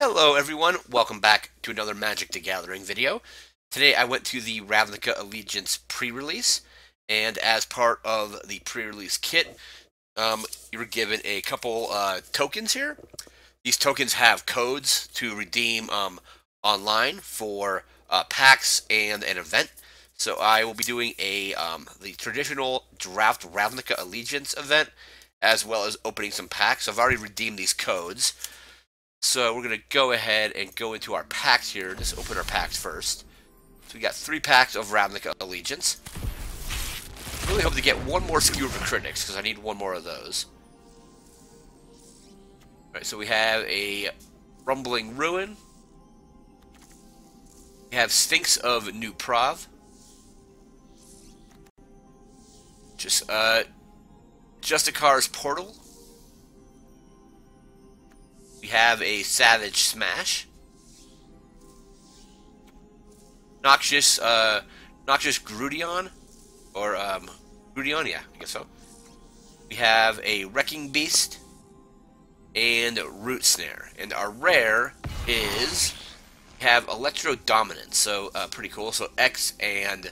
Hello everyone, welcome back to another Magic the Gathering video. Today I went to the Ravnica Allegiance pre-release, and as part of the pre-release kit, you were given a couple tokens here. These tokens have codes to redeem online for packs and an event. So I will be doing the traditional Draft Ravnica Allegiance event, as well as opening some packs. So I've already redeemed these codes. So we're going to go ahead and go into our packs here. Just open our packs first. So we got 3 packs of Ravnica Allegiance. Really hope to get one more Skewer for Critics, because I need one more of those. Alright, so we have a Rumbling Ruin. We have Sphinx of New Prov. Justicar's Portal. We have a Savage Smash. Noxious Grudion. Or, Grudion, yeah, I guess so. We have a Wrecking Beast. And Root Snare. And our rare is... we have Electro Dominance, so, pretty cool. So, X and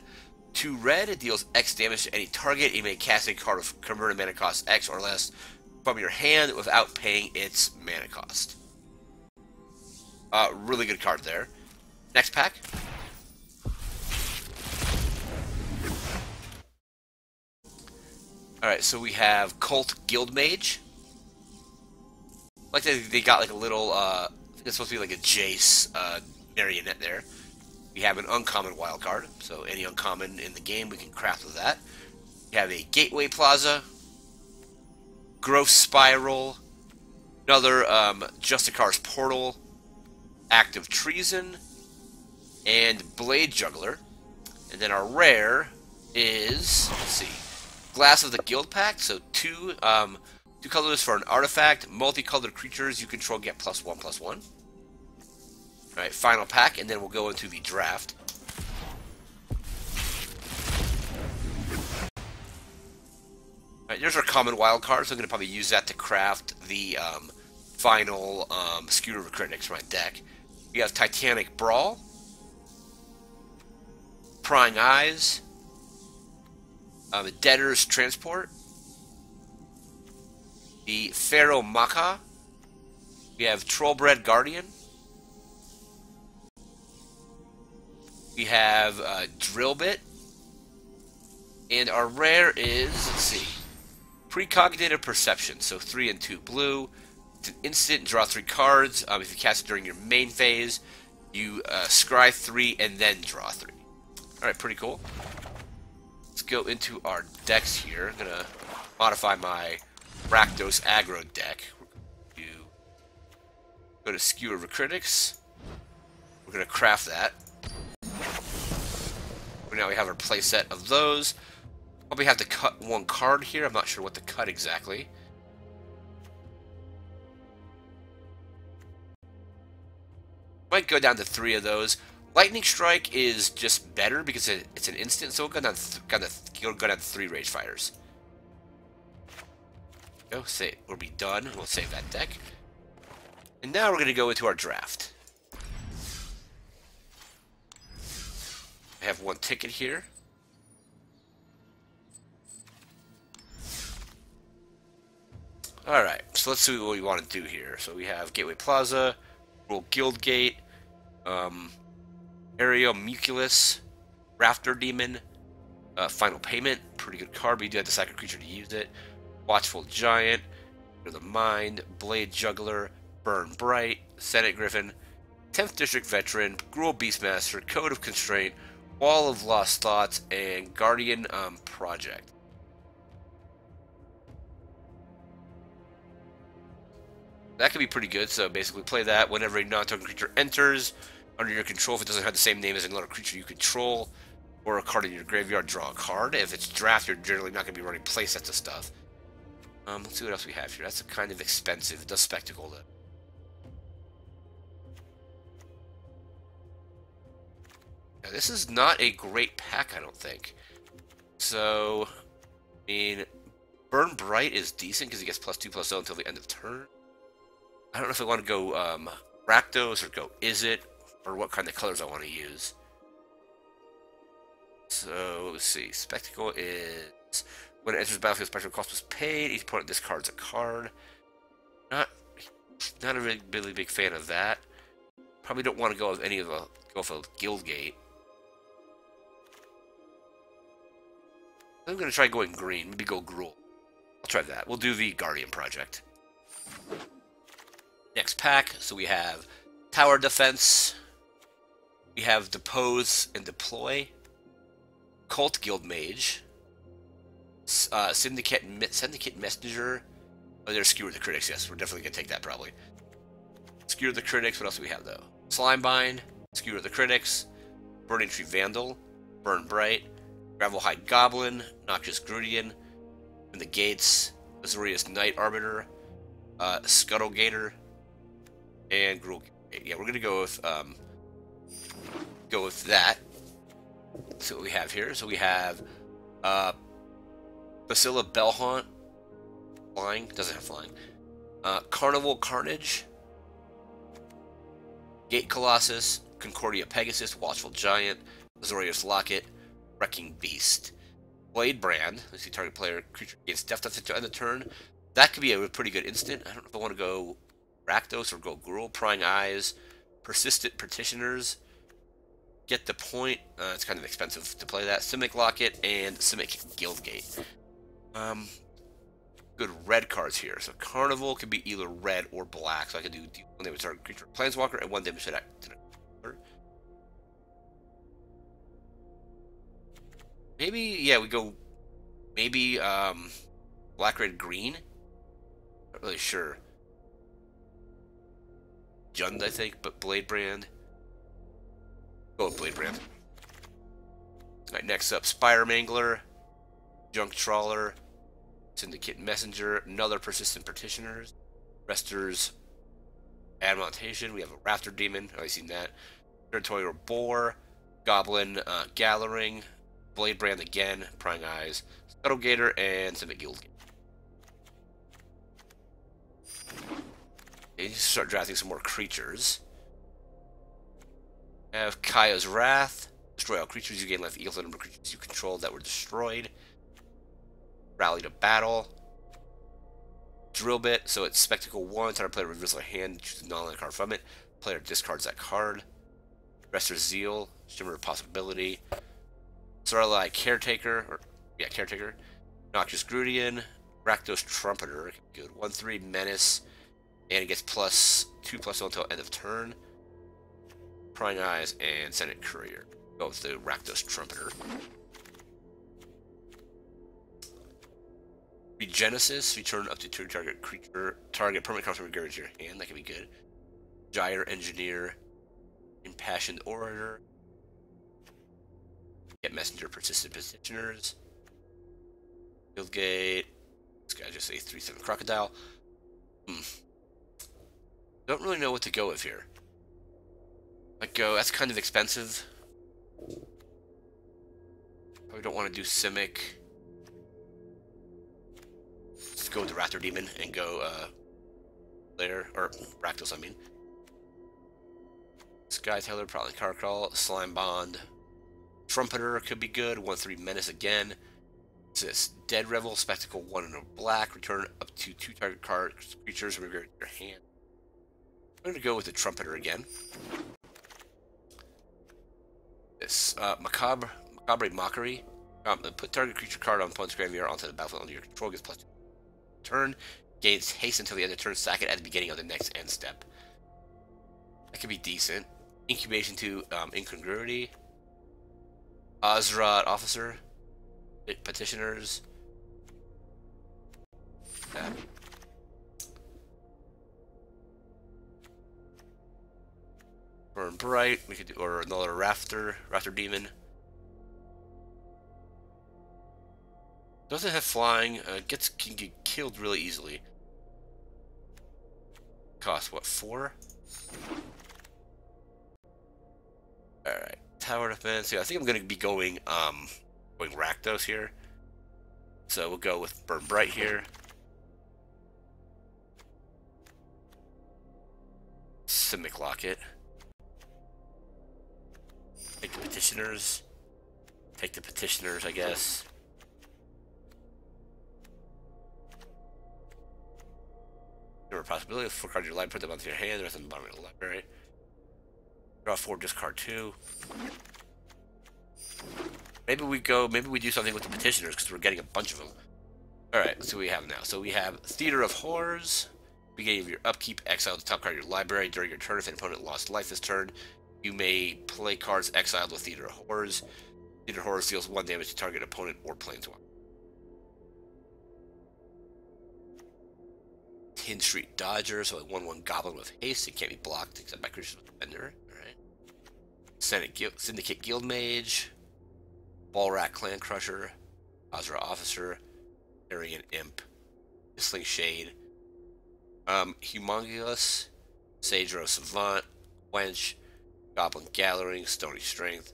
2 red, it deals X damage to any target. You may cast a card of converted mana cost X or less from your hand without paying its mana cost. Really good card there. Next pack. Alright, so we have Cult Guild Mage. Like they got like a little, I think it's supposed to be like a Jace marionette there. We have an uncommon wild card, so any uncommon in the game we can craft with that. We have a Gateway Plaza. Growth Spiral, another Justicar's Portal, Active Treason, and Blade Juggler. And then our rare is, let's see, Glass of the Guild Pact, so two colors for an artifact, multicolored creatures you control get +1/+1. Alright, final pack, and then we'll go into the draft. Alright, there's our common wild card, so I'm going to probably use that to craft the final Skewer of Critics for my deck. We have Titanic Brawl, Prying Eyes, Debtor's Transport, the Pharaoh Maca, we have Trollbred Guardian, we have Drill Bit, and our rare is, let's see, Precognitive Perception, so 3 and 2 blue. It's an instant, draw 3 cards. If you cast it during your main phase, you scry 3 and then draw 3. Alright, pretty cool. Let's go into our decks here. I'm going to modify my Rakdos aggro deck. We're going to go to Skewer of Critics. We're going to craft that. Now we have our playset of those. Probably have to cut 1 card here. I'm not sure what to cut exactly. Might go down to 3 of those. Lightning Strike is just better because it's an instant, so we'll go down to 3 Rage Fighters. Go, we'll be done. We'll save that deck. And now we're going to go into our draft. I have 1 ticket here. Alright, so let's see what we want to do here. So we have Gateway Plaza, Roll Guildgate, Aerial Muculus, Rafter Demon, Final Payment, pretty good card, but you do have to sack a creature to use it. Watchful Giant, the Mind, Blade Juggler, Burn Bright, Senate Griffin, 10th District Veteran, Gruul Beastmaster, Code of Constraint, Wall of Lost Thoughts, and Guardian Project. That could be pretty good, so basically play that whenever a non-token creature enters under your control. If it doesn't have the same name as another creature you control, or a card in your graveyard, draw a card. If it's draft, you're generally not going to be running playsets of stuff. Let's see what else we have here. That's kind of expensive. It does Spectacle, though. Now, this is not a great pack, I don't think. So, I mean, Burn Bright is decent because he gets +2/+0 until the end of turn. I don't know if I want to go Rakdos or go Is It, or what kind of colors I want to use. So let's see. Spectacle is when it enters the battlefield, spectacle cost was paid. Each opponent discards a card. Not a really big fan of that. Probably don't want to go with any of the go for Guildgate. I'm gonna try going green. Maybe go Gruul. I'll try that. We'll do the Guardian project. Next pack. So we have Tower Defense. We have Depose and Deploy. Cult Guild Mage. Syndicate Messenger. Oh, there's Skewer the Critics. Yes, we're definitely gonna take that probably. Skewer the Critics. What else do we have though? Slimebind. Skewer the Critics. Burning Tree Vandal. Burn Bright. Gravelhide Goblin. Noxious Grudian. And the Gates. Azorius Knight Arbiter. Scuttlegator. And Gruul. Yeah, we're gonna go with that. So what we have here. So we have Basila Bellhaunt. Flying. Doesn't have flying. Carnival Carnage. Gate Colossus. Concordia Pegasus. Watchful Giant. Azorius Locket. Wrecking Beast. Blade Brand. Let's see, target player creature gains death touch to end the turn. That could be a pretty good instant. I don't know if I want to go Rakdos or go Gruul. Prying Eyes. Persistent Petitioners. Get the Point. It's kind of expensive to play that. Simic Locket and Simic Guildgate. Good red cards here. So Carnival could be either red or black. So I could do one damage to target creature Planeswalker and one damage to that. Maybe, yeah, we go, maybe, black, red, green? Not really sure. Jund, I think, but Blade Brand. Go with Blade Brand. Alright, next up, Spire Mangler, Junk Trawler, Syndicate Messenger, another Persistent Petitioners, Rester's Admontation, we have a Raptor Demon, I've seen that, Territorial Boar, Goblin, Gathering, Blade Brand again, Prying Eyes, Scuttlegator, and Simic Guildgate. You start drafting some more creatures. I have Kaya's Wrath. Destroy all creatures you gain life equals the number of creatures you controlled that were destroyed. Rally to Battle. Drill Bit, so it's Spectacle 1. Target player reveals their hand, chooses a non-land card from it. Player discards that card. Rester's Zeal, Shimmer of Possibility. Sort of like Caretaker. Noxious Grudian. Rakdos Trumpeter. Good. 1/3 Menace. And it gets +2/+1 until end of turn. Prying Eyes and Senate Courier. Go with the Rakdos Trumpeter. Regenesis. Return up to 2 target creature. Target permanent card from your graveyard to your hand. That could be good. Gyre Engineer. Impassioned Orator. Get Messenger, Persistent Petitioners. Guildgate. This guy just a 3/7 Crocodile. Don't really know what to go with here. Like go, that's kind of expensive. Probably don't want to do Simic. Let's go with the Raptor Demon and go there, or Rakdos, I mean. Skyteller, probably Carcall, Slime Bond. Trumpeter could be good. 1/3 Menace again. What's this? Dead Revel, Spectacle 1 in a black. Return up to 2 target cards, creatures from your hand. I'm going to go with the Trumpeter again. This Macabre Mockery. Put target creature card on opponent's graveyard onto the battlefield under your control. Gets +2 turn. Gains haste until the end of the turn. Sack it at the beginning of the next end step. That could be decent. Incubation to Incongruity. Ozrod Officer. Petitioners. Burn Bright. We could do, or another Raptor Demon. Doesn't have flying. Can get killed really easily. Cost what, 4? All right. Tower Defense. Yeah, I think I'm going to be going Rakdos here. So we'll go with Burn Bright here. Simic Locket. Take the Petitioners. Take the Petitioners, I guess. Number of possibilities. 4 cards in your library, put them onto your hand, the rest on the bottom of your library. Draw 4, discard 2. Maybe we do something with the Petitioners because we're getting a bunch of them. Alright, let's see what we have now. So we have Theater of Horrors. Beginning of your upkeep, exile the top card of your library during your turn. If an opponent lost life this turn, you may play cards exiled with Theater of Horrors. Theater of Horrors deals 1 damage to target opponent or planeswalker. Tin Street Dodger, so a 1/1 goblin with haste. It can't be blocked except by creatures with Defender. Alright. Syndicate Guildmage. Ballrack Clan Crusher. Azra Officer. Aryan Imp. Whistling Shade. Humongous. Sagero Savant. Quench. Goblin Gathering. Stony Strength.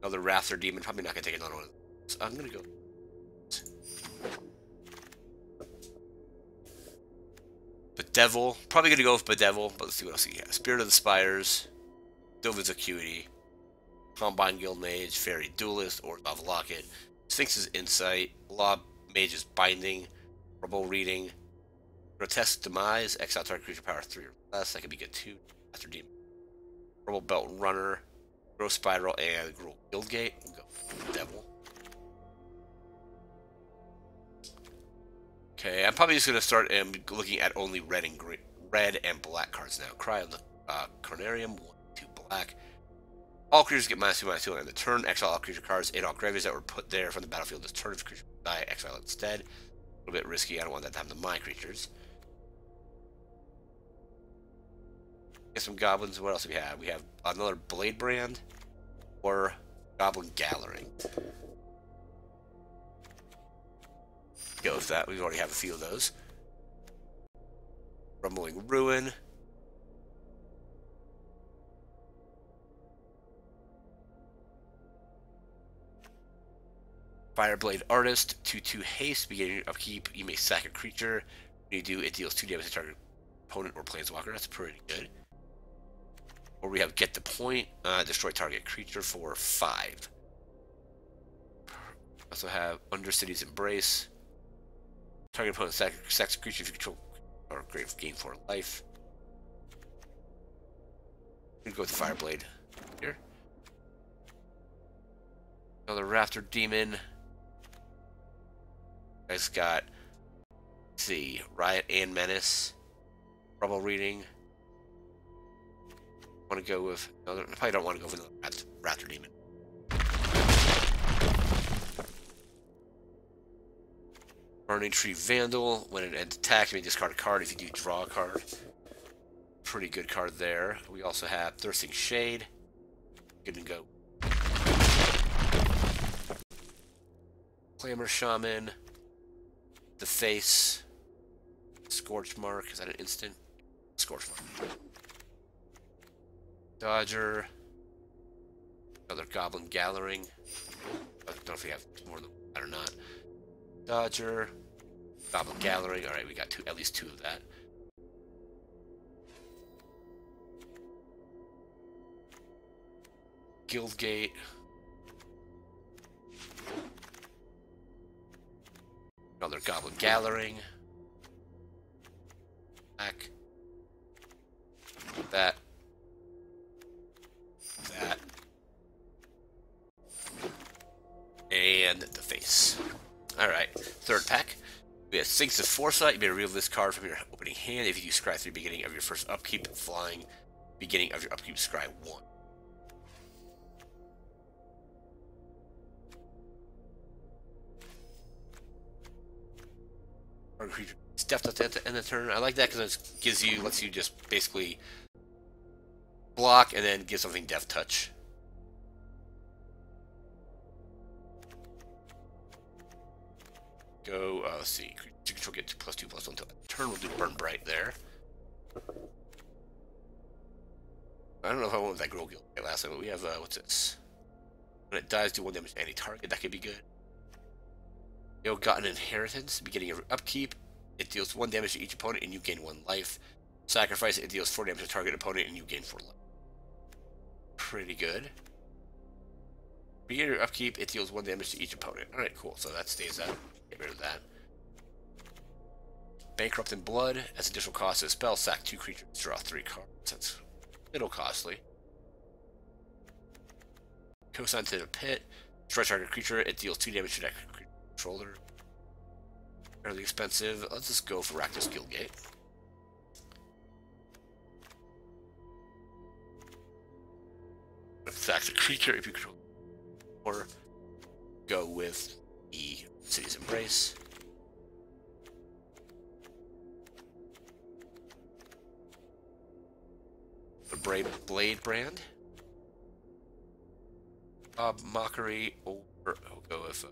Another Raptor Demon. Probably not going to take another one. So I'm going to go. Bedevil. Probably going to go with Bedevil, but let's see what else he has. Spirit of the Spires. Dovin's Acuity. Combine Guildmage. Fairy Duelist. Orzhov Locket. Sphinx's Insight. Law Mage's Binding. Rebel Reading. Grotesque Demise. Exile target creature power 3 or less. That could be good too. After Demon. Rebel Belt Runner. Growth Spiral and Gruul Guildgate. We'll go for Devil. Okay, I'm probably just going to start looking at only red and black cards now. Cry of the Carnarium, 1, 2 black. All creatures get -2/-2 on the turn. Exile all creature cards in all graveyards that were put there from the battlefield this turn. If creatures die, exile instead. A little bit risky. I don't want that to happen to my creatures. Get some goblins. What else do we have? We have another Blade Brand or Goblin Gathering. Go with that. We already have a few of those. Rumbling Ruin. Fireblade Artist, 2/2 haste. Beginning of upkeep, you may sack a creature. When you do, it deals 2 damage to target opponent or planeswalker. That's pretty good. Or we have Get the Point, destroy target creature for 5. Also have Undercity's Embrace. Target opponent sacks a creature if you control or gain 4 life. I'm gonna go with the Fireblade here. Another Raptor Demon. Guys got, let's see, Riot and Menace. Rebel Reading. Want to go with another? I probably don't want to go with another Raptor Demon. Burning Tree Vandal. When it ends attack, you may discard a card. If you do, draw a card. Pretty good card there. We also have Thirsting Shade. Good to go. Clamor Shaman. The Face. Scorch Mark. Is that an instant? Scorch Mark. Dodger. Another Goblin Gathering. I don't know if we have more than that or not. Dodger. Goblin Gathering. Alright, we got at least 2 of that. Guildgate. Another Goblin Gathering. Back. That. That. And the Face. Alright, third pack. We have Sphinx of Foresight. You may reveal this card from your opening hand. If you do scry 3 beginning of your first upkeep, flying beginning of your upkeep, scry 1. Creature stepped up at the end of the turn. I like that because it gives you, lets you just basically block and then give something Death Touch. Go, let's see. Creature control get 2/2/1 until turn. We'll do Burn Bright there. I don't know if I went with that Gruul Guild last time, but we have, what's this? When it dies, do 1 damage to any target. That could be good. Ill-Gotten Inheritance. Beginning of your upkeep. It deals 1 damage to each opponent and you gain 1 life. Sacrifice it, deals 4 damage to target opponent, and you gain 4 life. Pretty good. Beginner upkeep, it deals 1 damage to each opponent. Alright, cool. So that stays out. Get rid of that. Bankrupt in Blood. As additional cost to a spell, sack 2 creatures, draw 3 cards. That's a little costly. Cosign to the Pit. Destroy target creature, it deals 2 damage to that creature controller. Fairly expensive. Let's just go for Rakdos Guildgate. Sack the creature if you control. Or go with the City's Embrace. The Blade Brand. Mockery, or I'll go with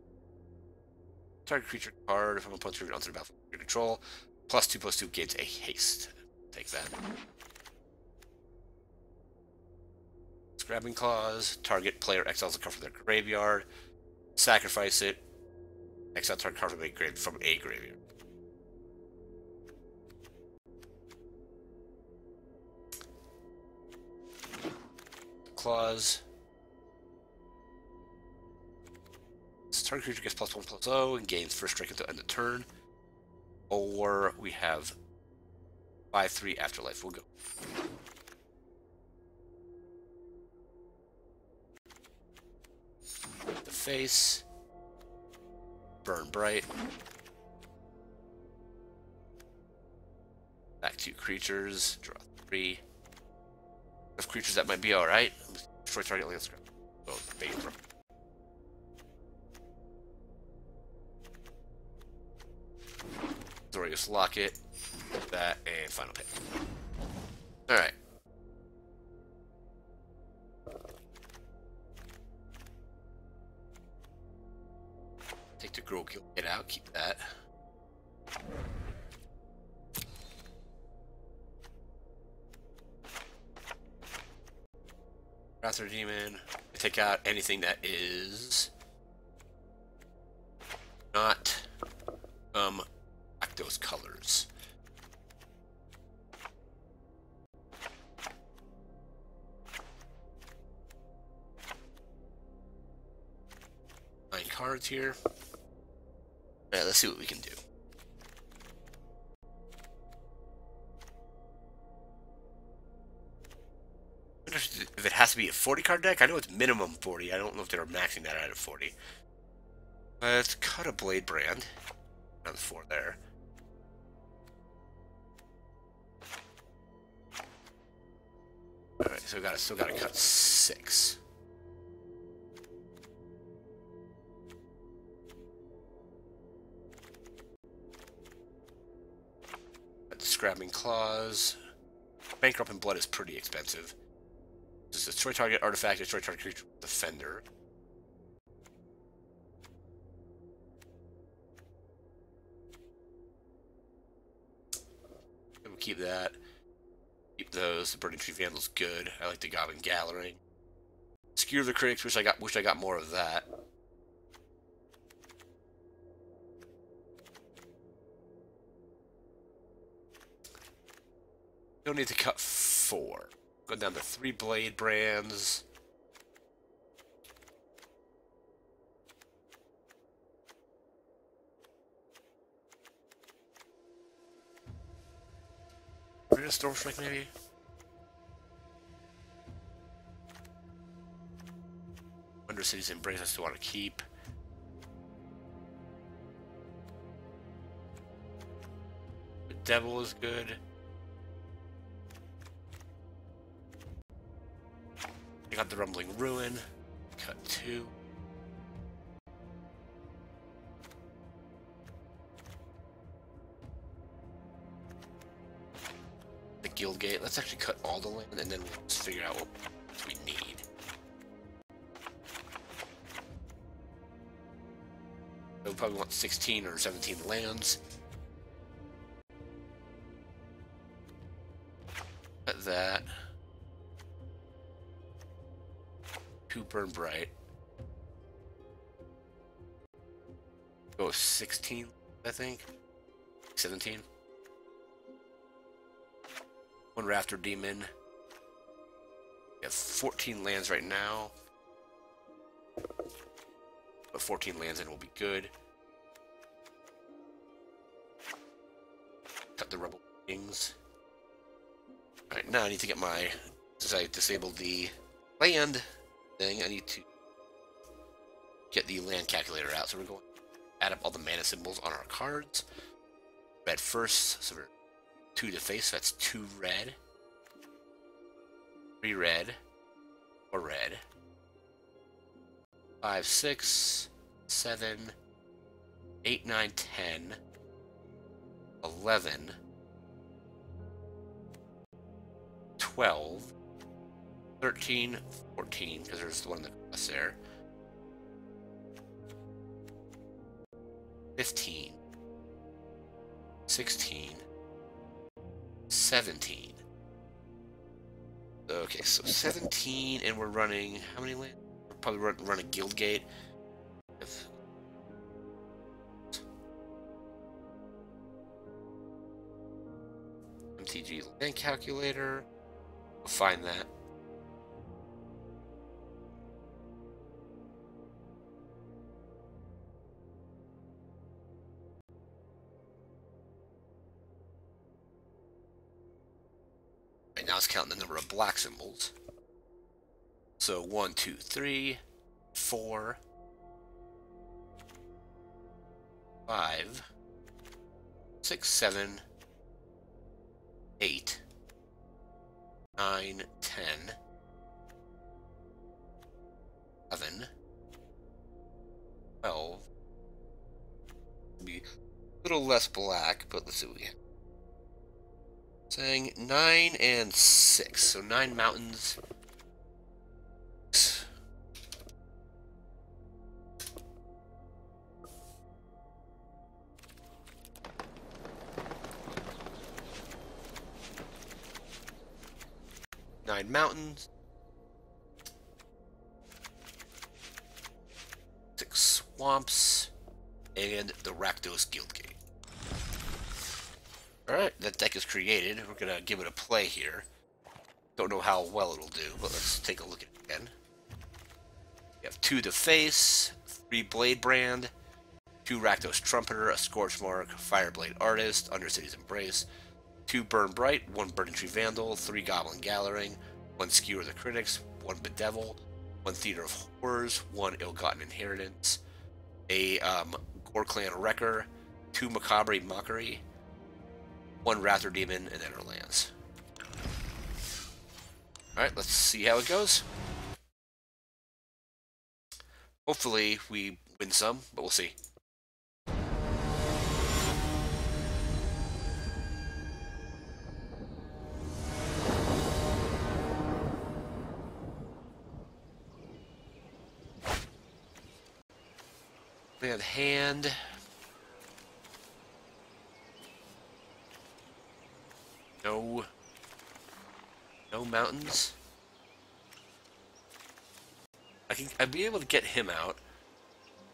target creature card. If I'm opponent's triggered onto the battlefield under control, +2/+2 gains a haste. Take that. Scrabbing Claws. Target player exiles a card from their graveyard. Sacrifice it. Exile target card from a graveyard. Claws. Target creature gets +1/+0 and gains first strike until end of turn. Or we have 5/3 Afterlife. We'll go. The face. Burn Bright. Back 2 creatures. Draw 3. Of creatures that might be alright. Destroy target land scrap. Oh, Bankrupt. Glorious Locket, that, and Final Pick. Alright. Take the Girl Kill, get out, keep that. Wrather Demon. Take out anything that is not those colors. Nine cards here. Alright, let's see what we can do. If it has to be a 40 card deck, I know it's minimum 40. I don't know if they're maxing that out at 40. Let's cut a Blade Brand. On 4 there. Alright, so we still gotta cut 6. Got Scrabbing Claws. Bankrupt in Blood is pretty expensive. This is destroy target artifact, destroy target creature defender. We'll keep that. Keep those. The Burning Tree Vandal's good. I like the Goblin Gathering. Skewer the Critics, wish I got more of that. Don't need to cut 4. Go down to 3 Blade Brands. We're gonna Storm Strike maybe? Wonder City's Embrace I still want to keep. The Devil is good. I got the Rumbling Ruin. Cut 2. The Guildgate. Let's actually cut all the land and then we'll just figure out what we need. So we probably want 16 or 17 lands. Cut that. 2 Burn Bright. Go 16, I think. 17. One Rafter Demon. We have 14 lands right now. But 14 lands in will be good. Cut the Rebel Wings. Alright, now I need to get my... Since I disabled the land thing, I need to get the land calculator out. So we're going to add up all the mana symbols on our cards. Red first, so we're 2 to face, so that's 2 red. 3 red. 4 red. 5, 6, 7, 8, 9, 10, 11, 12, 13, 14, because there's the one that's there, 15, 16, 17. Okay, so 17, and we're running, how many lands? We'll probably run a guild gate. MTG land calculator. We'll find that. Right now it's counting the number of black symbols. So 1, 2, 3, 4, 5, 6, 7, 8, 9, 10, 11, 12. Be a little less black, but let's see what we have. Saying 9 and 6, so 9 mountains. Nine mountains, 6 swamps, and the Rakdos Guild Gate. Alright, that deck is created. We're gonna give it a play here. Don't know how well it'll do, but let's take a look at it again. We have 2 to face, 3 Blade Brand, 2 Rakdos Trumpeter, a Scorchmark, Fireblade Artist, Undercity's Embrace, 2 Burn Bright, 1 Burning Tree Vandal, 3 Goblin Gathering, 1 Skewer the Critics, 1 Bedevil, 1 Theater of Horrors, 1 Ill-Gotten Inheritance, a Gore Clan Wrecker, 2 Macabre Mockery, 1 Rather Demon, and then our lands. Alright, let's see how it goes. Hopefully we win some, but we'll see. We have hand. No mountains. I'd be able to get him out.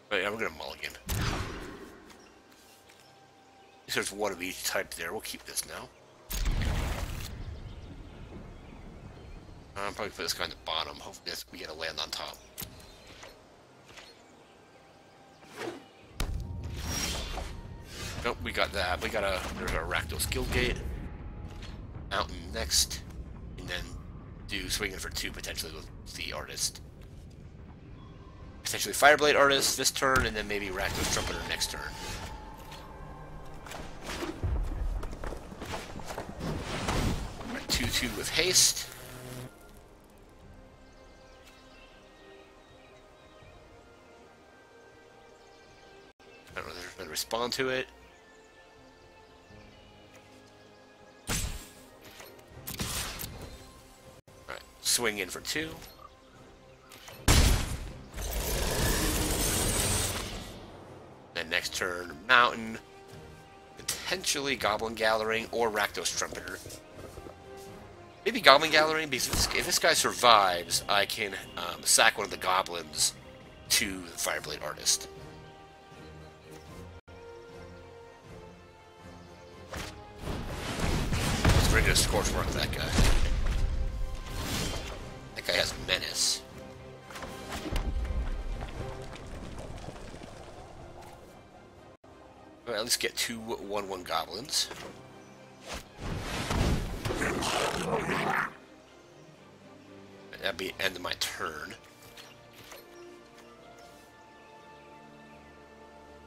But yeah, we're gonna mulligan. There's one of each type there. We'll keep this now. I'll probably put this guy in the bottom. Hopefully we get a land on top. Nope, we got that. There's our Rakdos Guild Gate. Mountain next. And then do swinging for 2 potentially with the artist. Potentially Fireblade Artist this turn, and then maybe Rakdos Trumpeter next turn. Alright, 2/2 with haste. I don't know if they're going to respond to it. Alright, swing in for 2. Then next turn, Mountain. Potentially Goblin Gathering or Rakdos Trumpeter. Maybe Goblin Gathering, because if this guy survives, I can sack one of the goblins to the Fireblade Artist. gonna scorch mark that guy. That guy has menace. Alright, let's get two 1/1 goblins. That'd be end of my turn.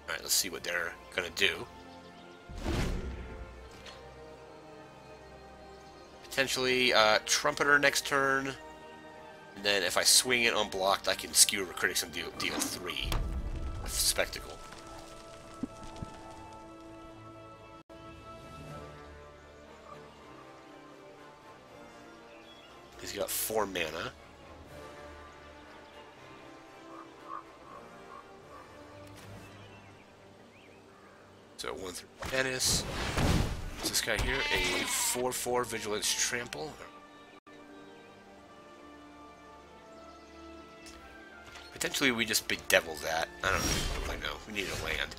Alright, let's see what they're gonna do. Potentially Trumpeter next turn. And then if I swing it unblocked, I can skewer critics and deal 3 with Spectacle. He's got 4 mana. So 1/3 menace. What's this guy here? A 4/4 Vigilance Trample. Potentially we just bedevil that. I don't really know. We need a land.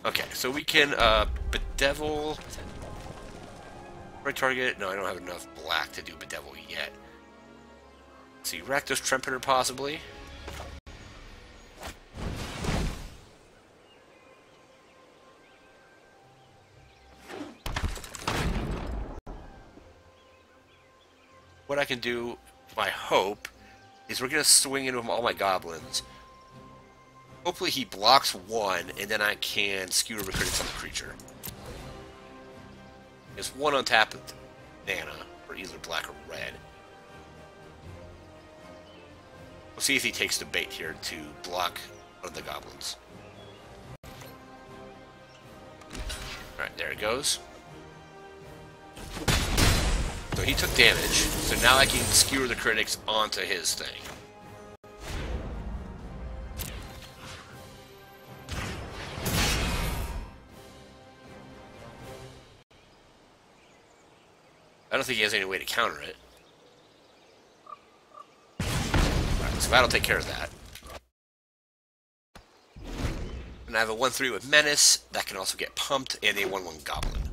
Okay, so we can bedevil. Right target. No, I don't have enough black to do bedevil yet. Let's see, Rakdos Trumpeter possibly. What I can do, my hope, is we're going to swing into all my goblins. Hopefully he blocks 1, and then I can skewer the critics on the creature. There's 1 on tap of mana, for either black or red. We'll see if he takes the bait here to block one of the goblins. Alright, there it goes. So he took damage, so now I can skewer the critics onto his thing. I don't think he has any way to counter it. Alright, so that'll take care of that. And I have a 1/3 with Menace, that can also get pumped, and a 1/1 Goblin.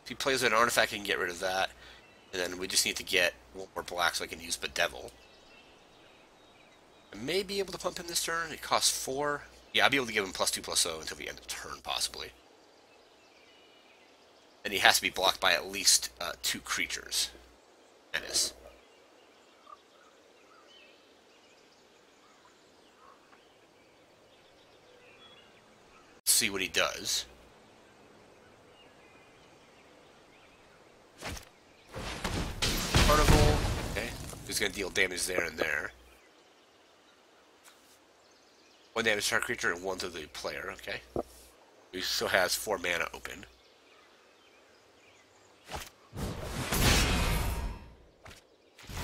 If he plays an artifact, I can get rid of that. And then we just need to get 1 more black so I can use Bedevil. I may be able to pump him this turn. It costs 4. Yeah, I'll be able to give him +2/+0 until the end of turn, possibly. And he has to be blocked by at least 2 creatures. Menace. Let's see what he does. Carnival. Okay. He's going to deal damage there and there. 1 damage to our creature and 1 to the player, okay? He still has 4 mana open.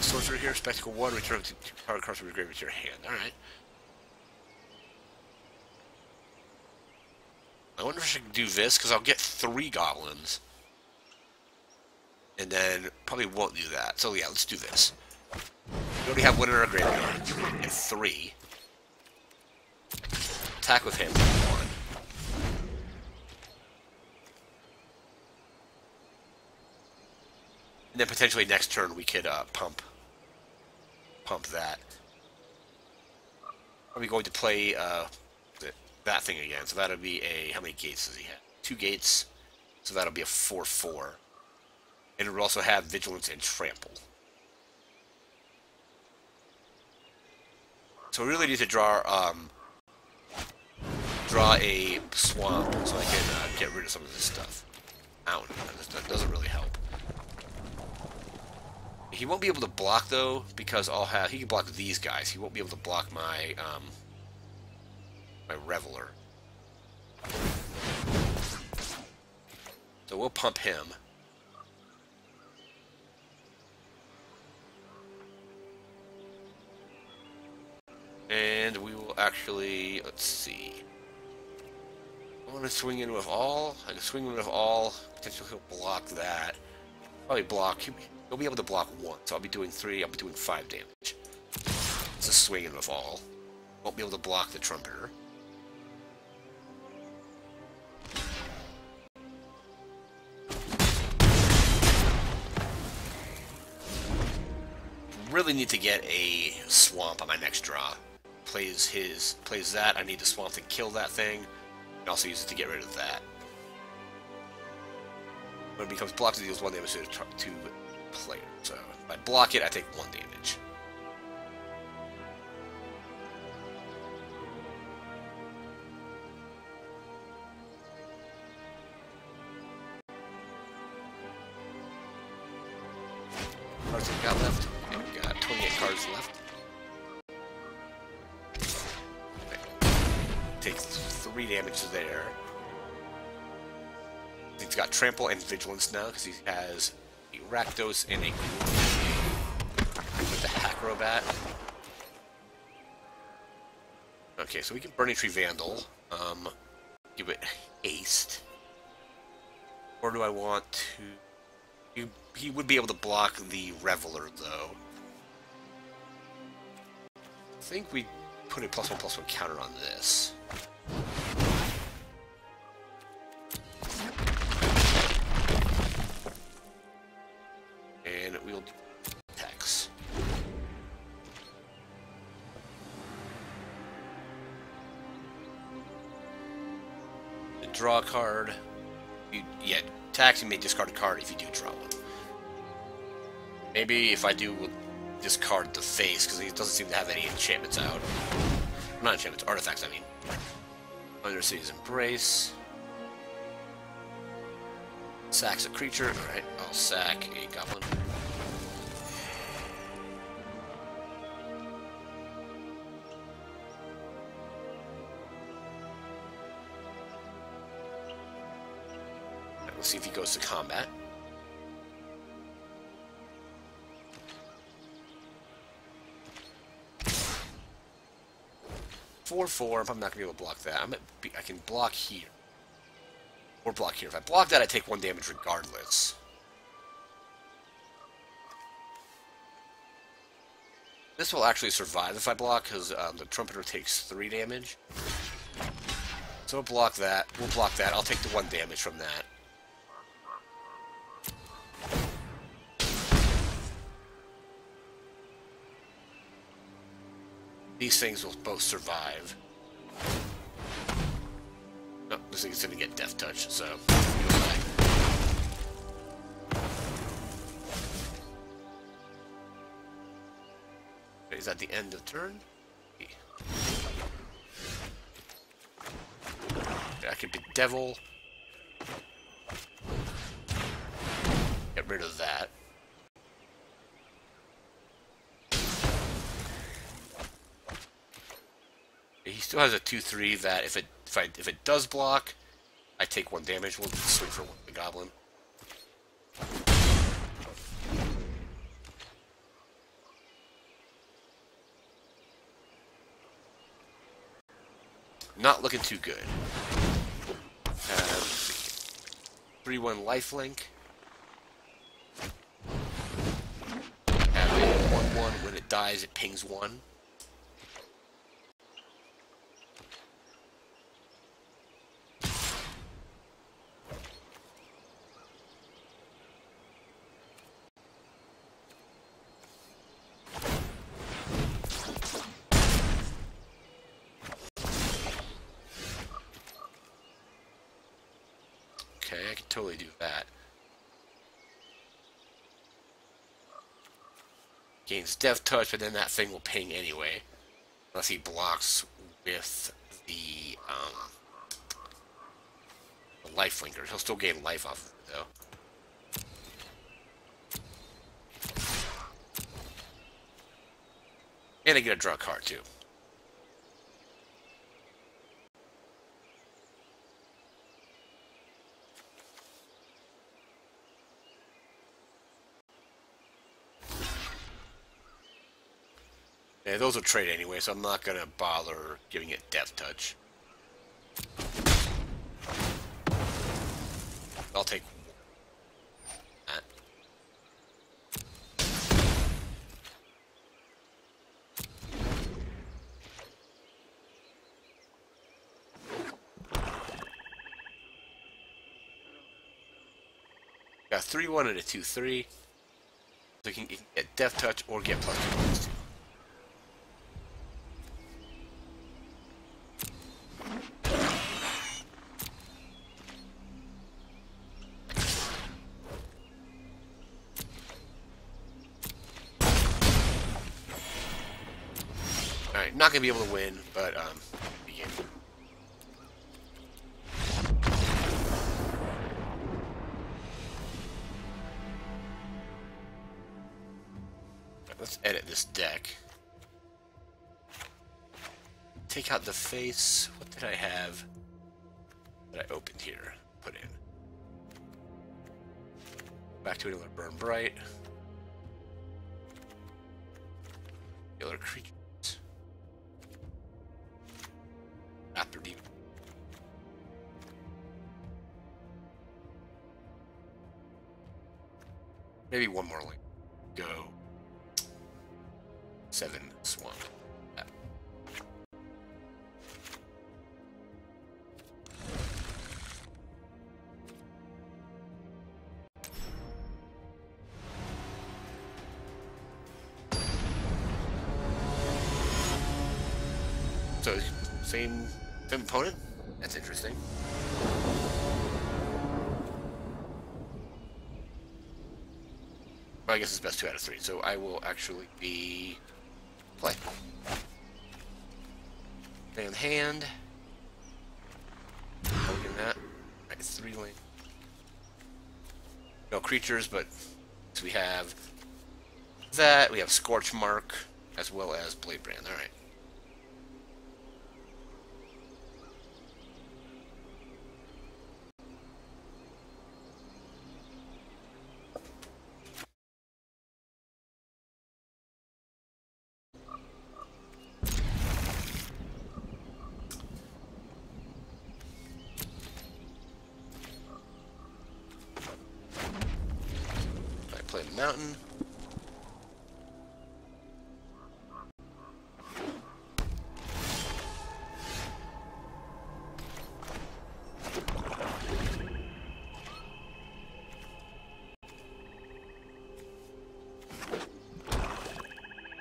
Sorcerer here, Spectacle 1, return 2 target cards from your graveyard to your hand. Alright. I wonder if I can do this, because I'll get 3 goblins. And then probably won't do that. So yeah, let's do this. We already have 1 in our graveyard, and 3. Attack with him, 1. And then potentially next turn we could pump that. Are we going to play that thing again? So that'll be a, how many gates does he have? 2 gates. So that'll be a 4/4. And it will also have Vigilance and Trample. So we really need to draw a swamp so I can get rid of some of this stuff. Mountain. That doesn't really help. He won't be able to block though, because he can block these guys. He won't be able to block my my Reveler. So we'll pump him. And we will actually, let's see. I want to swing in with all. I can swing in with all. Potentially he'll block that. Probably block. He'll be able to block 1. So I'll be doing 3. I'll be doing 5 damage. It's a swing in with all. Won't be able to block the Trumpeter. Really need to get a swamp on my next draw. Plays that. I need the swamp to kill that thing, and also use it to get rid of that. When it becomes blocked, it deals 1 damage to player. So if I block it, I take 1 damage. Cards we got left? Okay, we got 28 cards left. Take 3 damage there. He's got Trample and Vigilance now because he has a Rakdos and a with the Acrobat. Okay, so we can Burning Tree Vandal. Give it haste. Or do I want to... He would be able to block the Reveler, though. I think we put a +1/+1 counter on this. And we'll do attacks. Draw a card. Yeah, attacks, you may discard a card if you do draw one. Maybe if I do, we'll discard the face, because he doesn't seem to have any enchantments out. Not enchantments, artifacts, I mean. Undercity's Embrace. Sacks a creature. Alright, I'll sack a goblin. Let's see if he goes to combat. Four. I'm not gonna be able to block that. I can block here. Or block here. If I block that, I take 1 damage regardless. This will actually survive if I block, because the Trumpeter takes 3 damage. So we'll block that. We'll block that. I'll take the 1 damage from that. These things will both survive. No, this thing's gonna get Death Touch, so you'll die. Okay, is that the end of turn? Okay, I could be Devil. Get rid of that. He still has a 2/3 that if it does block, I take 1 damage. We'll swing for the goblin. Not looking too good. 3/1 lifelink. Have a 1/1. When it dies, it pings 1. Okay, I can totally do that. Gains Death Touch, but then that thing will ping anyway. Unless he blocks with the life linker. He'll still gain life off of it, though. And I get a draw card, too. Yeah, those will trade anyway, so I'm not going to bother giving it Death Touch. I'll take that. Got a 3/1 and a 2/3. So you can get Death Touch or get +2/+2. Alright, not gonna be able to win, but begin. Let's edit this deck. Take out the face. What did I have that I opened here? Put in. Back to another Burn Bright. Other creatures. After Demon. Maybe one more link. Go. 7 Swan. So, same opponent? That's interesting. Well, I guess it's best 2 out of 3, so I will actually be... play. Stay on hand. Look at that. Right, 3 lane. No creatures, but so we have that. We have Scorch Mark as well as Blade Brand. All right. Play the mountain.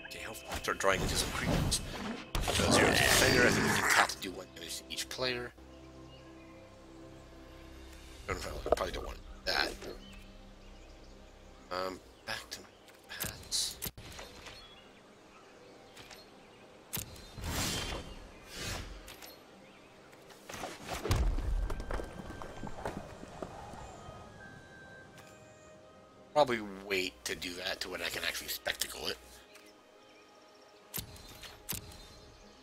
Okay, hopefully start drawing into some creatures. So 0 to defender. I think we can tap to do 1 damage to each player. I don't know if I probably don't want that. Back to my paths. Probably wait to do that to when I can actually spectacle it.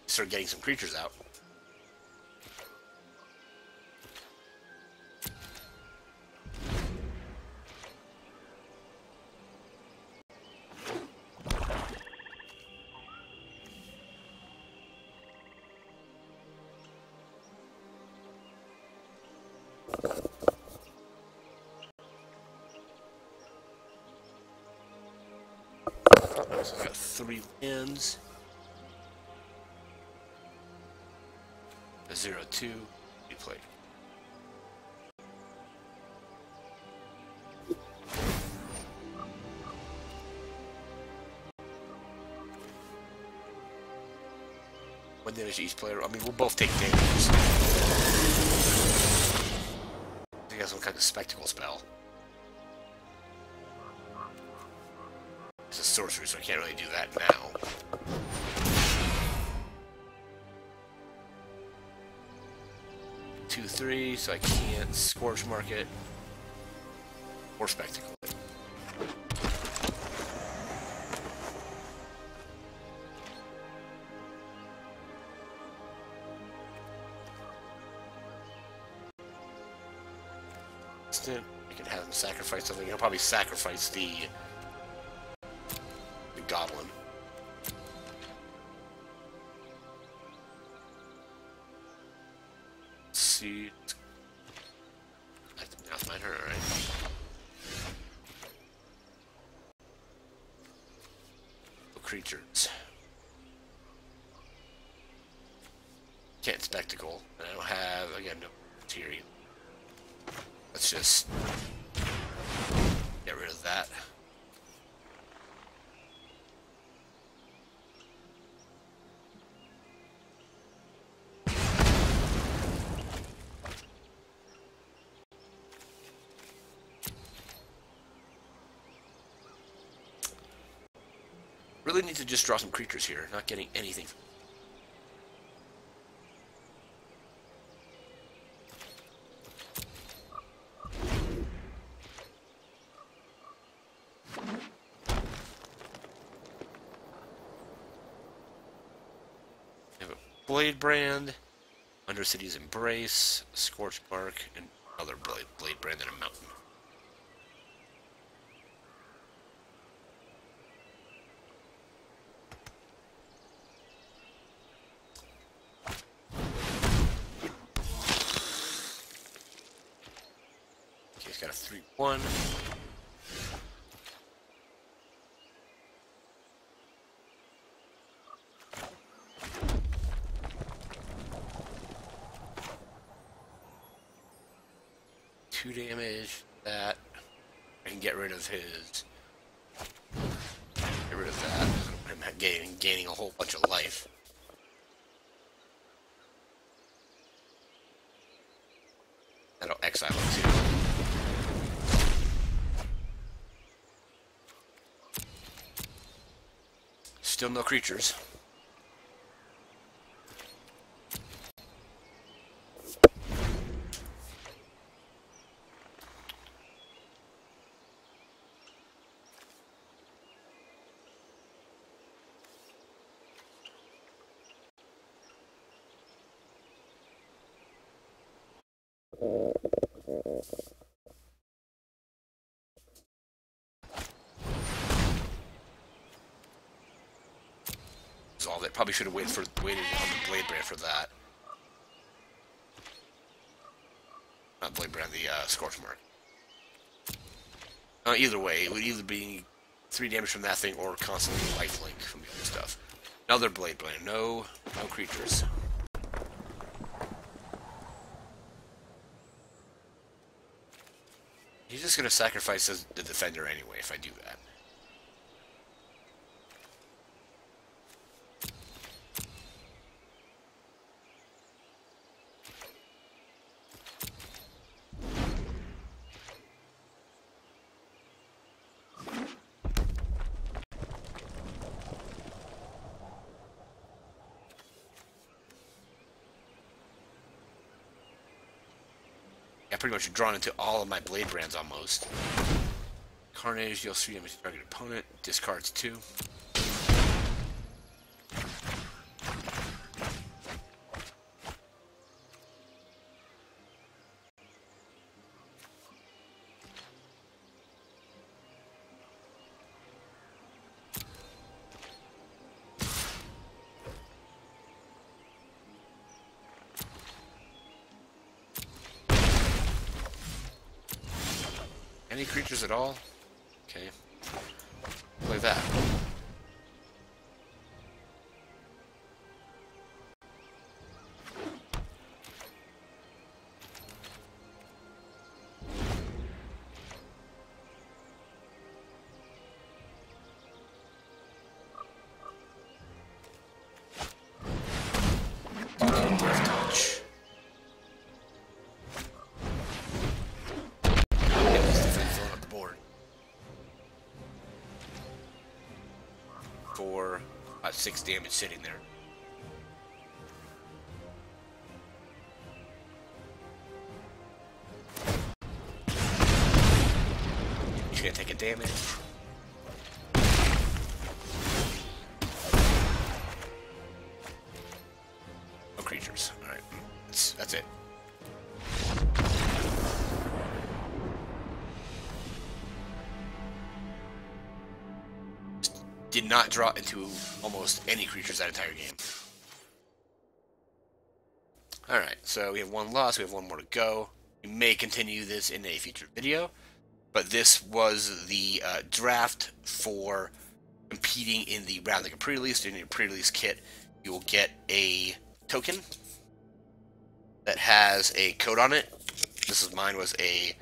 Start getting some creatures out. So I've got 3 lands. A 0/2. You play. One damage to each player. I mean, we'll both take damage. I think that's some kind of spectacle spell. It's a sorcery, so I can't really do that now. Two, 3, so I can't Scorch Mark it or spectacle it. I can have him sacrifice something. He'll probably sacrifice the goblin. Let's see. Now it's my turn, alright. Creatures. Can't spectacle. And I don't have, again, no material. Let's just rid of that. Really need to just draw some creatures here. Not getting anything. We have a Blade Brand, Undercity's Embrace, Scorch Bark, and another Blade Brand and a Mountain. Okay, it's got a 3/1. Two damage. That I can get rid of his. Get rid of that. I'm gaining a whole bunch of life. That'll exile it too. Still no creatures. Resolve it. Probably should have waited on the Blade Brand for that. Not Blade Brand, the Scorch Mark. Either way, it would either be 3 damage from that thing or constantly lifelink from the other stuff. Another Blade Brand. No creatures. He's just gonna sacrifice the defender anyway if I do that. I pretty much drawn into all of my Blade Brands almost. Carnage deals 3 damage to target opponent. Discards 2. Any creatures at all? Okay. Play that. Breath Touch. For about 6 damage sitting there. He's gonna take a damage. No creatures. Alright. That's it. Did not draw into almost any creatures that entire game. Alright, so we have 1 loss, we have 1 more to go. We may continue this in a future video, but this was the draft for competing in the Ravnica pre-release. In your pre-release kit, you will get a token that has a code on it. Mine was a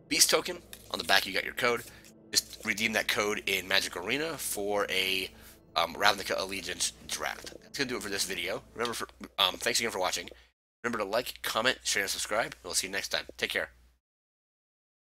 beast token. On the back you got your code. This redeem that code in Magic Arena for a Ravnica Allegiance draft. That's gonna do it for this video. Remember, thanks again for watching. Remember to like, comment, share, and subscribe. We'll see you next time. Take care.